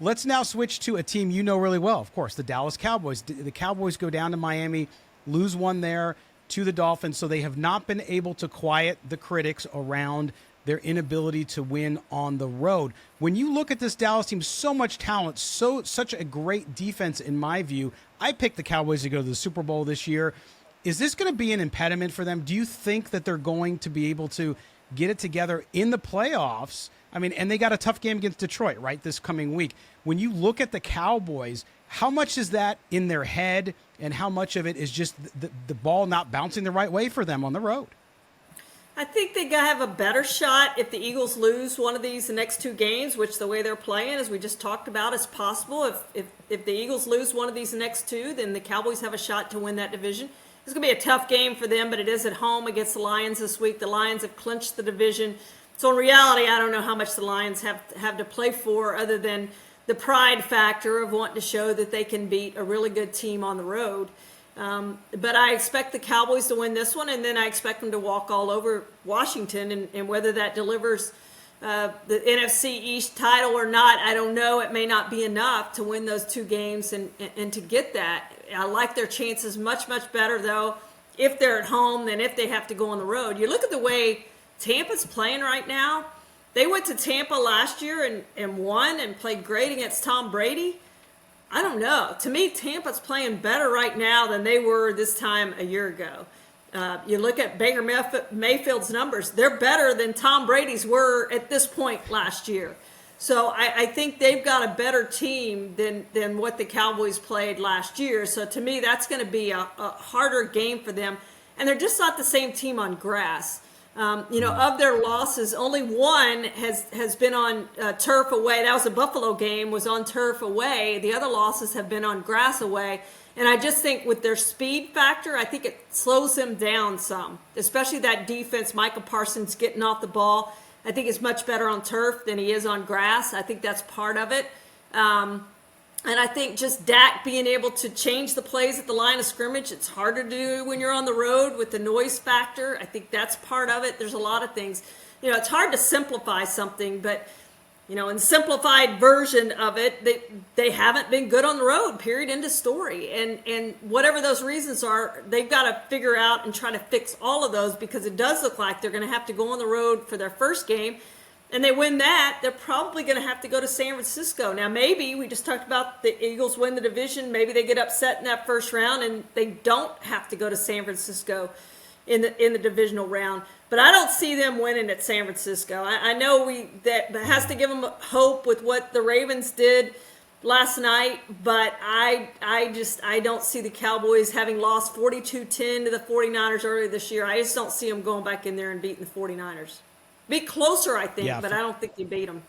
Let's now switch to a team you know really well, of course, the Dallas Cowboys. The Cowboys go down to Miami, lose one there to the Dolphins, so they have not been able to quiet the critics around their inability to win on the road. When you look at this Dallas team, so much talent, such a great defense in my view. I picked the Cowboys to go to the Super Bowl this year. Is this going to be an impediment for them? Do you think that they're going to be able to get it together in the playoffs? I mean, and they got a tough game against Detroit, right, this coming week. When you look at the Cowboys, how much is that in their head and how much of it is just the ball not bouncing the right way for them on the road? I think they have a better shot if the Eagles lose one of these the next two games, which the way they're playing, as we just talked about, is possible. If the Eagles lose one of these the next two, then the Cowboys have a shot to win that division. It's going to be a tough game for them, but it is at home against the Lions this week. The Lions have clinched the division. So in reality, I don't know how much the Lions have to play for other than the pride factor of wanting to show that they can beat a really good team on the road. But I expect the Cowboys to win this one, and then I expect them to walk all over Washington. And whether that delivers the NFC East title or not, I don't know. It may not be enough to win those two games and to get that. I like their chances much, much better, though, if they're at home than if they have to go on the road. You look at the way Tampa's playing right now. They went to Tampa last year and won and played great against Tom Brady. I don't know. To me, Tampa's playing better right now than they were this time a year ago. You look at Baker Mayfield's numbers. They're better than Tom Brady's were at this point last year. So I think they've got a better team than what the Cowboys played last year. So to me, that's going to be a harder game for them. And they're just not the same team on grass. Of their losses, only one has been on turf away. That was a Buffalo game, was on turf away. The other losses have been on grass away. And I just think with their speed factor, I think it slows them down some, especially that defense. Micah Parsons getting off the ball. I think it's much better on turf than he is on grass. I think that's part of it. And I think just Dak being able to change the plays at the line of scrimmage, it's harder to do when you're on the road with the noise factor. I think that's part of it. There's a lot of things. It's hard to simplify something, but, in the simplified version of it, they haven't been good on the road, period, end of story. And whatever those reasons are, they've got to figure out and try to fix all of those, because it does look like they're going to have to go on the road for their first game. And they win that, they're probably going to have to go to San Francisco. Now, maybe we just talked about the Eagles win the division. Maybe they get upset in that first round and they don't have to go to San Francisco in the divisional round. But I don't see them winning at San Francisco. I know that has to give them hope with what the Ravens did last night, but I don't see the Cowboys having lost 42-10 to the 49ers earlier this year. I just don't see them going back in there and beating the 49ers. Be closer, I think, but I don't think you beat them.